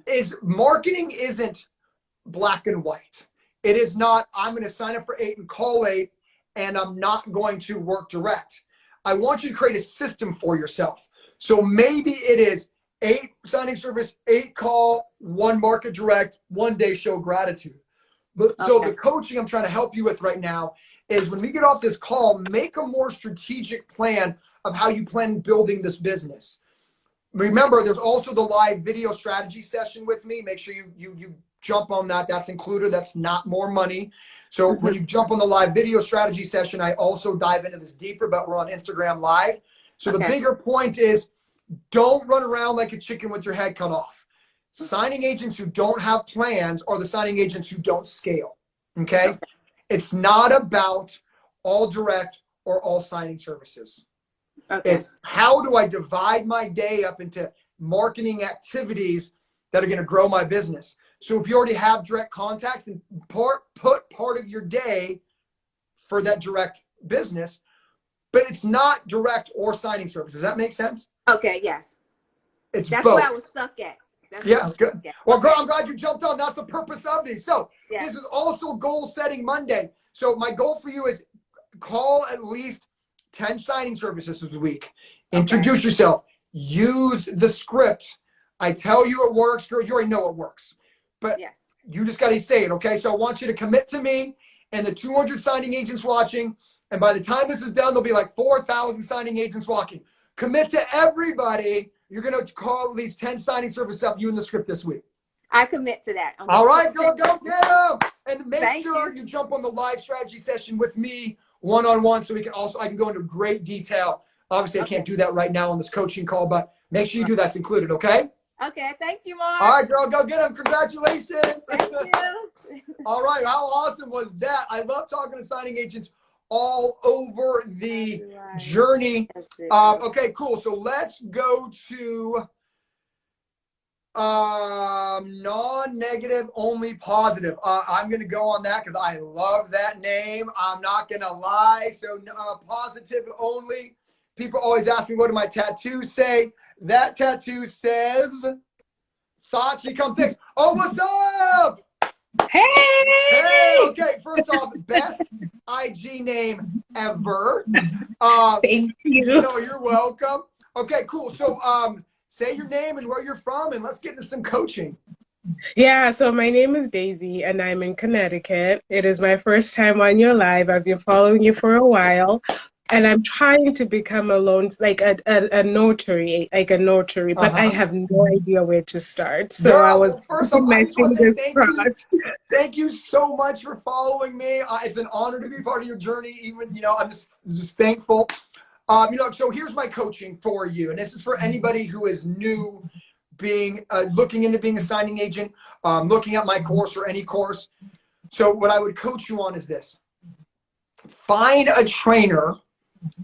Is marketing isn't black and white. It is not, I'm going to sign up for 8 and call 8, and I'm not going to work direct. I want you to create a system for yourself. So maybe it is 8 signing service, 8 call, 1 market direct, 1 day show gratitude. But so the coaching I'm trying to help you with right now is when we get off this call, make a more strategic plan of how you plan building this business. Remember, there's also the live video strategy session with me. Make sure you jump on that. That's included. That's not more money. So when you jump on the live video strategy session, I also dive into this deeper, but we're on Instagram Live. So the bigger point is, don't run around like a chicken with your head cut off. Signing agents who don't have plans are the signing agents who don't scale. Okay? It's not about all direct or all signing services. It's how do I divide my day up into marketing activities that are going to grow my business. So if you already have direct contacts, then put part of your day for that direct business, but it's not direct or signing service. Does that make sense? Okay, yes. It's That's both. where I was stuck at. That's good. Well, girl, I'm glad you jumped on. That's the purpose of these. So this is also Goal Setting Monday. So my goal for you is call at least 10 signing services this week. Introduce yourself. Use the script. I tell you it works, girl. You already know it works. But you just got to say it, okay? So I want you to commit to me and the 200 signing agents watching. And by the time this is done, there'll be like 4,000 signing agents walking. Commit to everybody. You're going to call at least 10 signing services up, you in the script this week. I commit to that. All right, girl, go get them. And make sure you jump on the live strategy session with me one-on-one so I can go into great detail. Obviously, I can't do that right now on this coaching call, but make sure you do that's included, okay? Okay, thank you, Mark. All right, girl, go get them. Congratulations. Thank you. All right, how awesome was that? I love talking to signing agents all over the journey. Okay, cool. So let's go to non-negative, only positive. I'm going to go on that because I love that name. I'm not going to lie. So positive only. People always ask me, what do my tattoos say? That tattoo says, thoughts become things. Oh, what's up? Hey! Okay, first off, best IG name ever. Thank you. No, you're welcome. Okay, cool. So say your name and where you're from, and let's get into some coaching. Yeah, so my name is Daisy and I'm in Connecticut. It is my first time on your live. I've been following you for a while and I'm trying to become a loan, like a notary, but I Uh-huh. have no idea where to start. So I Girl, was well, first off, keeping I my just want to say fingers thank you. crossed. Thank you so much for following me. It's an honor to be part of your journey. Even, I'm just thankful. So here's my coaching for you. And this is for anybody who is new, being looking into being a signing agent, looking at my course or any course. So what I would coach you on is this. Find a trainer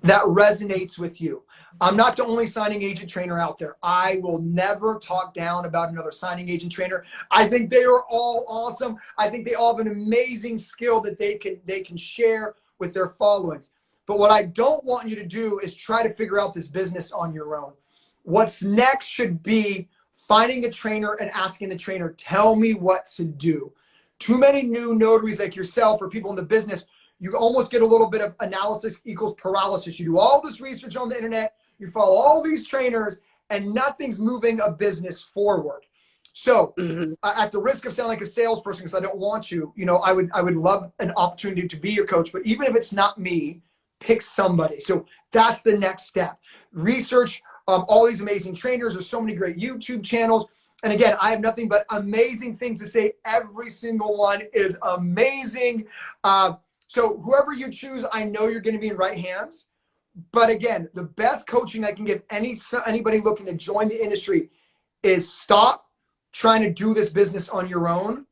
that resonates with you. I'm not the only signing agent trainer out there. I will never talk down about another signing agent trainer. I think they are all awesome. I think they all have an amazing skill that they can share with their followings. But what I don't want you to do is try to figure out this business on your own. What's next should be finding a trainer and asking the trainer, tell me what to do. Too many new notaries like yourself or people in the business, you almost get a little bit of analysis equals paralysis. You do all this research on the internet, you follow all these trainers, and nothing's moving a business forward. So at the risk of sounding like a salesperson, because I don't want you, I would love an opportunity to be your coach, but even if it's not me, pick somebody. So that's the next step. Research all these amazing trainers. There's so many great YouTube channels. And again, I have nothing but amazing things to say. Every single one is amazing. So whoever you choose, I know you're going to be in right hands. But again, the best coaching I can give anybody looking to join the industry is stop trying to do this business on your own.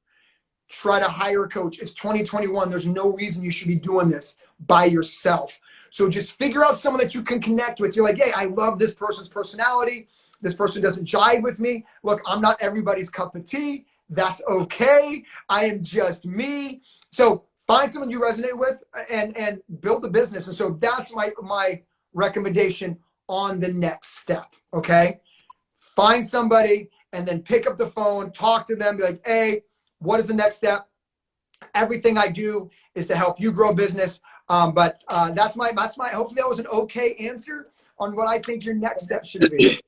Try to hire a coach. It's 2021. There's no reason you should be doing this by yourself. So just figure out someone that you can connect with. You're like, hey, I love this person's personality. This person doesn't jive with me. Look, I'm not everybody's cup of tea. That's okay. I am just me. So find someone you resonate with and build the business. And so that's my recommendation on the next step, okay? Find somebody and then pick up the phone, talk to them, be like, hey, what is the next step? Everything I do is to help you grow business. But that's my, hopefully that was an okay answer on what I think your next step should be.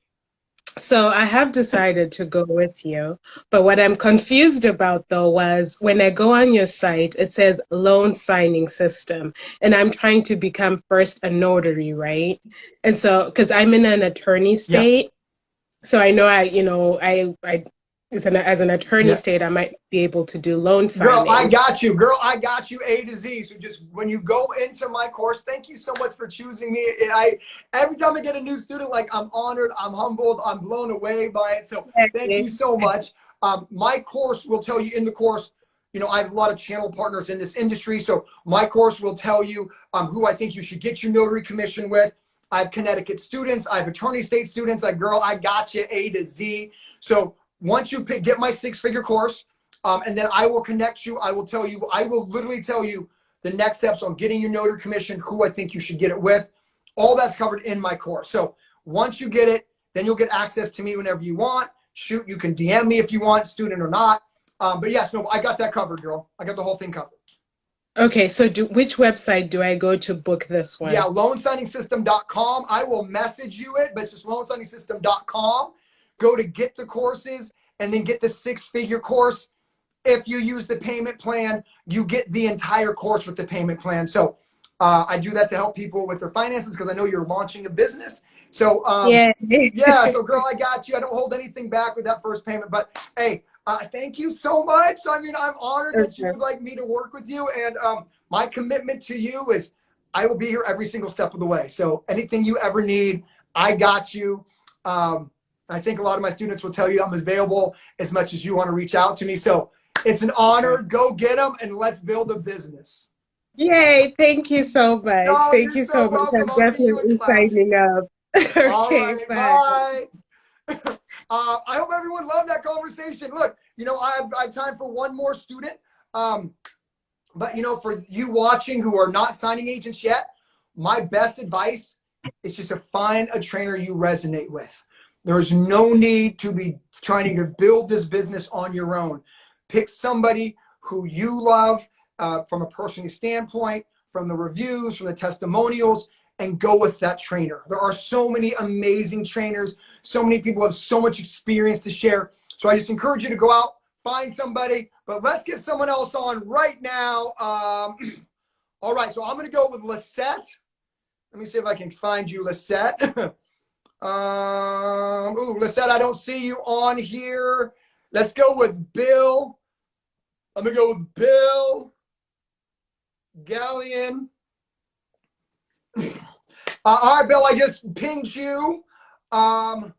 So I have decided to go with you, but what I'm confused about though was when I go on your site, it says loan signing system, and I'm trying to become first a notary, right? And so, because I'm in an attorney state, so I know as an attorney state, I might be able to do loan signing. Girl, I got you. Girl, I got you A to Z. So just when you go into my course, thank you so much for choosing me. Every time I get a new student, like I'm honored, I'm humbled, I'm blown away by it. So thank you so much. My course will tell you in the course, I have a lot of channel partners in this industry. So my course will tell you who I think you should get your notary commission with. I have Connecticut students. I have attorney state students. Like, girl, I got you A to Z. So once you get my 6-figure course, and then I will connect you. I will literally tell you the next steps on getting your notary commission, who I think you should get it with. All that's covered in my course. So once you get it, then you'll get access to me whenever you want. Shoot, you can DM me if you want, student or not. But yes, no, I got that covered, girl. I got the whole thing covered. Okay, so which website do I go to book this one? Yeah, loansigningsystem.com. I will message you it, but it's just loansigningsystem.com. Go to get the courses and then get the 6-figure course. If you use the payment plan, you get the entire course with the payment plan. So I do that to help people with their finances because I know you're launching a business. So so girl, I got you. I don't hold anything back with that first payment. But hey, thank you so much. I mean, I'm honored that you would like me to work with you. And my commitment to you is I will be here every single step of the way. So anything you ever need, I got you. I think a lot of my students will tell you I'm available as much as you want to reach out to me. So it's an honor. Go get them and let's build a business. Yay. Thank you so much. No, thank you so much. I'm definitely signing up. Okay, all right, bye. I hope everyone loved that conversation. Look, I have time for one more student. But, for you watching who are not signing agents yet, my best advice is just to find a trainer you resonate with. There's no need to be trying to build this business on your own. Pick somebody who you love from a personal standpoint, from the reviews, from the testimonials, and go with that trainer. There are so many amazing trainers. So many people have so much experience to share. So I just encourage you to go out, find somebody, but let's get someone else on right now. All right, so I'm going to go with Lisette. Let me see if I can find you, Lisette. Lisette, I don't see you on here. Let's go with Bill. I'm going to go with Bill Gallion. All right, Bill, I just pinged you to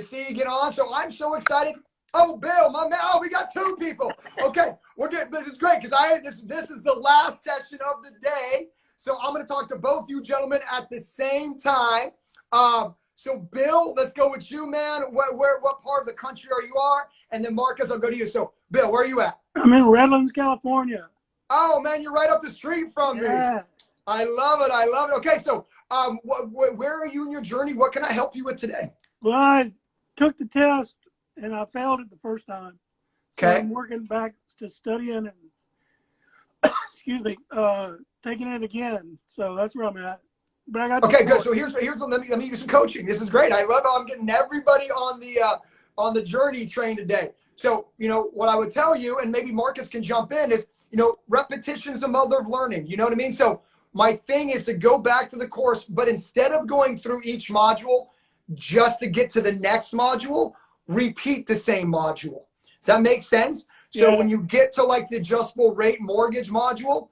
see you get on. So I'm so excited. Oh, Bill, my man. Oh, we got 2 people. Okay, we're good. This is great because this is the last session of the day. So I'm going to talk to both you gentlemen at the same time. So Bill, let's go with you, man. What part of the country are you are? And then Marcus, I'll go to you. So Bill, where are you at? I'm in Redlands, California. Oh man, you're right up the street from me. I love it. I love it. Okay, so where are you in your journey? What can I help you with today? Well, I took the test and I failed it the first time. So Okay. I'm working back to studying and excuse me, taking it again. So that's where I'm at. But I got okay, good. So here's let me give you some coaching. This is great. I love how I'm getting everybody on the journey train today. So what I would tell you, and maybe Marcus can jump in, is repetition is the mother of learning. You know what I mean? So my thing is to go back to the course, but instead of going through each module just to get to the next module, repeat the same module. Does that make sense? So when you get to like the adjustable rate mortgage module,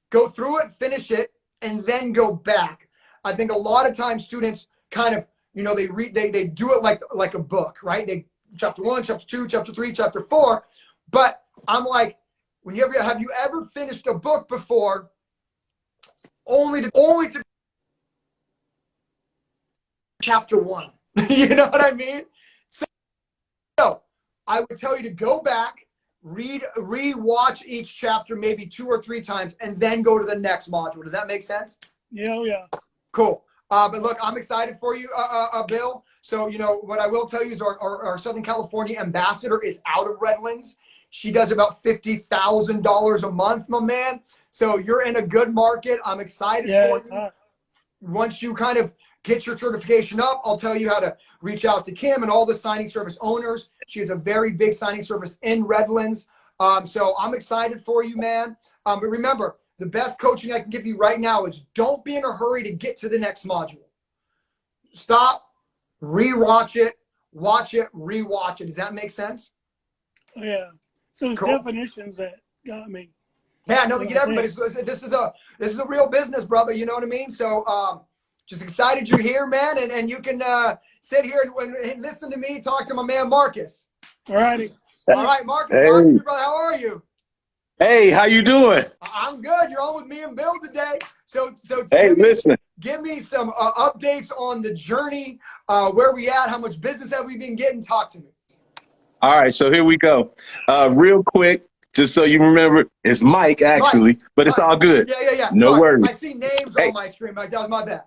go through it, finish it, and then go back. I think a lot of times students kind of, they do it like a book, right? They chapter 1, chapter 2, chapter 3, chapter 4. But I'm like, have you ever finished a book before only to chapter 1? You know what I mean? So I would tell you to go back, re-watch each chapter maybe 2 or 3 times, and then go to the next module. Does that make sense? Yeah. Cool. But look, I'm excited for you, Bill. So, what I will tell you is our Southern California ambassador is out of Redlands. She does about $50,000 a month, my man. So you're in a good market. I'm excited for you. Once you kind of get your certification up, I'll tell you how to reach out to Kim and all the signing service owners. She has a very big signing service in Redlands. So I'm excited for you, man. But remember, the best coaching I can give you right now is don't be in a hurry to get to the next module. Stop, re-watch it, watch it, re-watch it. Does that make sense? Yeah. So the definitions that got me. Yeah, no, they get everybody. This is a real business, brother. You know what I mean? So just excited you're here, man, and you can sit here and listen to me talk to my man Marcus. All righty. All right, Marcus, talk to me, brother. How are you? Hey, how you doing? I'm good. You're on with me and Bill today. So hey, listen. Give me some updates on the journey, where we at, how much business have we been getting? Talk to me. All right, so here we go. Real quick, just so you remember, it's Mike actually, but it's all good. Yeah. No worries. I see names on my screen, Mike. That was my bad.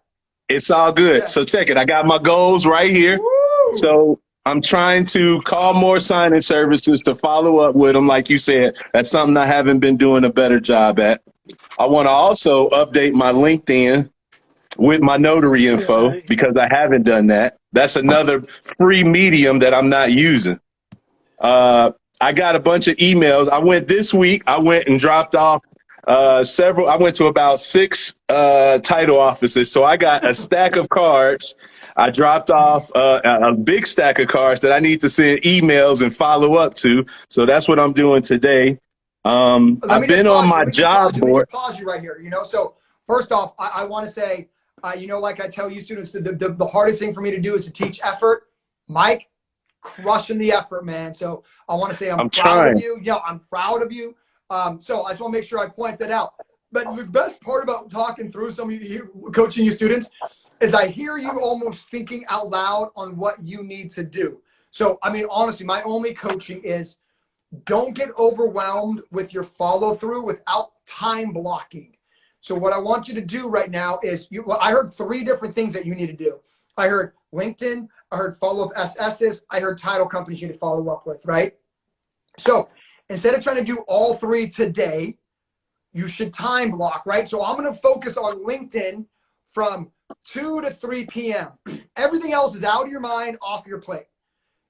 It's all good. Yeah. So check it. I got my goals right here. Woo! So I'm trying to call more signing services to follow up with them. Like you said, that's something I haven't been doing a better job at. I want to also update my LinkedIn with my notary info because I haven't done that. That's another free medium that I'm not using. I got a bunch of emails. I went and dropped off several. I went to about 6 title offices. So I got a stack of cards. I dropped off a big stack of cards that I need to send emails and follow up to. So that's what I'm doing today. I've been on my job board. Let me pause you right here. So first off, I want to say, like I tell you students, the hardest thing for me to do is to teach effort. Mike, crushing the effort, man. So I want to say I'm proud of you. I'm proud of you. So I just want to make sure I point that out. But the best part about talking through some of you, coaching you students, is I hear you almost thinking out loud on what you need to do. So, honestly, my only coaching is don't get overwhelmed with your follow through without time blocking. So what I want you to do right now is, I heard 3 different things that you need to do. I heard LinkedIn, I heard follow up SSs, I heard title companies you need to follow up with, right? So instead of trying to do all 3 today, you should time block, right? So I'm going to focus on LinkedIn from 2 to 3 p.m. Everything else is out of your mind, off your plate.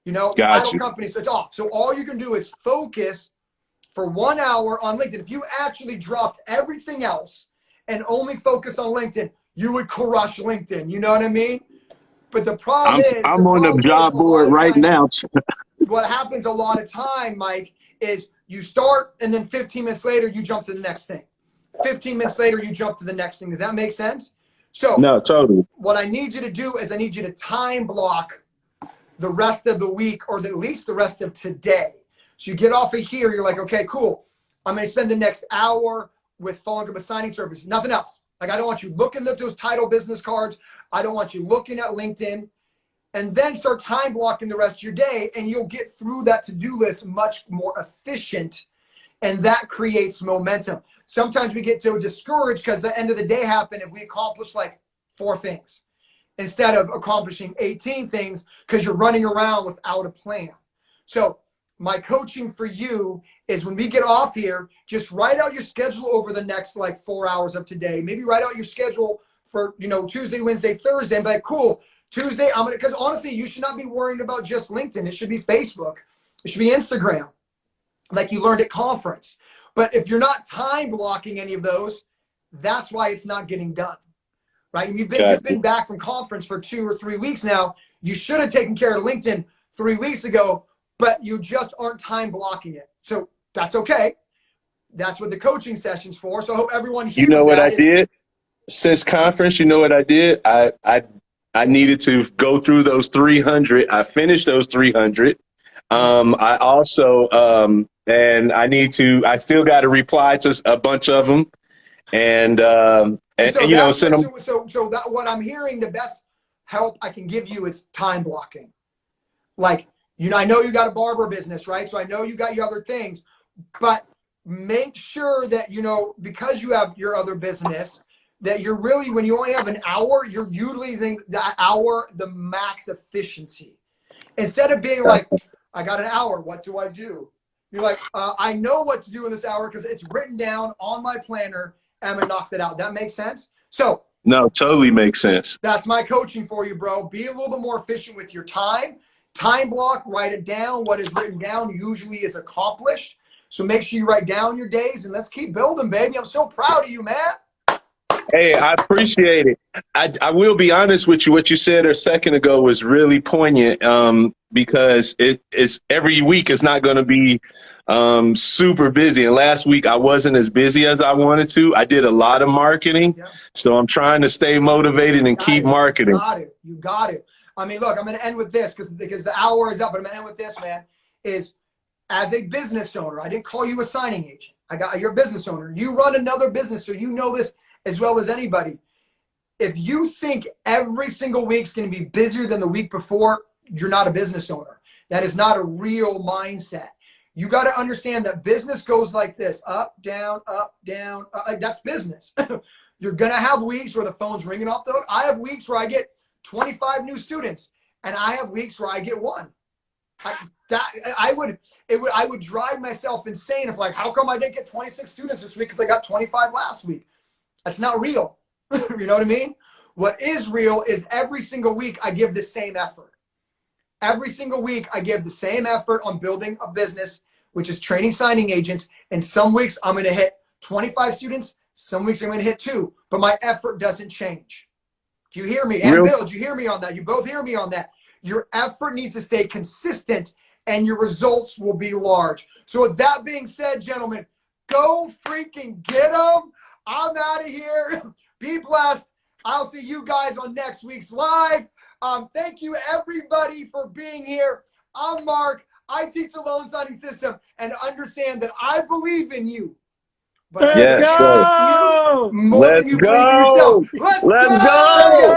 You know, Got title you. companies, it's off. So all you can do is focus for 1 hour on LinkedIn. If you actually dropped everything else and only focused on LinkedIn, you would crush LinkedIn. You know what I mean? But the problem I'm on the is job a lot board of right times, now. what happens a lot of time, Mike, is you start and then 15 minutes later, you jump to the next thing. 15 minutes later, you jump to the next thing. Does that make sense? So No, totally. what I need you to do is I need you to time block the rest of the week, or at least the rest of today. So you get off of here, you're like, okay, cool. I'm going to spend the next hour with following up with signing service. Nothing else. Like, I don't want you looking at those title business cards. I don't want you looking at LinkedIn. And then start time blocking the rest of your day, and you'll get through that to-do list much more efficient. And that creates momentum. Sometimes we get so discouraged because the end of the day happened if we accomplish like 4 things instead of accomplishing 18 things because you're running around without a plan. So my coaching for you is when we get off here, just write out your schedule over the next like 4 hours of today. Maybe write out your schedule for, you know, Tuesday, Wednesday, Thursday, and be like, cool, Tuesday, I'm gonna, because honestly, you should not be worrying about just LinkedIn. It should be Facebook. It should be Instagram, like you learned at conference. But if you're not time blocking any of those, that's why it's not getting done. Right? And you've been back from conference for 2 or 3 weeks now. You should have taken care of LinkedIn 3 weeks ago, but you just aren't time blocking it. So that's okay. That's what the coaching session's for. So I hope everyone hears You know what I that. did since conference? You know what I did? I needed to go through those 300. I finished those 300. I also and I still got to reply to a bunch of them, and you know, send them. So that what I'm hearing, the best help I can give you is time blocking. Like, you know, I know you got a barber business, right? So I know you got your other things, but make sure that, you know, because you have your other business, that you're really, when you only have an hour, you're utilizing that hour, the max efficiency. Instead of being like, I got an hour, what do I do? You're like, I know what to do in this hour because it's written down on my planner. I'm gonna knock that out. That makes sense? So No, totally makes sense. that's my coaching for you, bro. Be a little bit more efficient with your time. Time block, write it down. What is written down usually is accomplished. So make sure you write down your days, and let's keep building, baby. I'm so proud of you, man. Hey, I appreciate it. I will be honest with you. What you said a second ago was really poignant, because it is every week is not going to be super busy. And last week I wasn't as busy as I wanted to. I did a lot of marketing. Yep. So I'm trying to stay motivated and keep marketing. You got it. I mean, look, I'm going to end with this because the hour is up, but I'm going to end with this, man, is as a business owner, I didn't call you a signing agent. You're a business owner. You run another business, so you know this as well as anybody. If you think every single week's going to be busier than the week before, you're not a business owner. That is not a real mindset. You got to understand that business goes like this: up, down, up, down. That's business. You're going to have weeks where the phone's ringing off the hook. I have weeks where I get 25 new students, and I have weeks where I get 1. I would drive myself insane if, like, how come I didn't get 26 students this week because I got 25 last week? That's not real. You know what I mean? What is real is every single week I give the same effort. Every single week I give the same effort on building a business, which is training signing agents. And some weeks I'm going to hit 25 students. Some weeks I'm going to hit 2. But my effort doesn't change. Do you hear me? And Bill, do you hear me on that? You both hear me on that. Your effort needs to stay consistent and your results will be large. So with that being said, gentlemen, go freaking get them. I'm out of here. Be blessed. I'll see you guys on next week's live. Thank you, everybody, for being here. I'm Mark. I teach the loan signing system and understand that I believe in you. But Let's go! go! More than you believe in yourself. Let's go!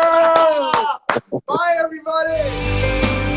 go! Bye, everybody.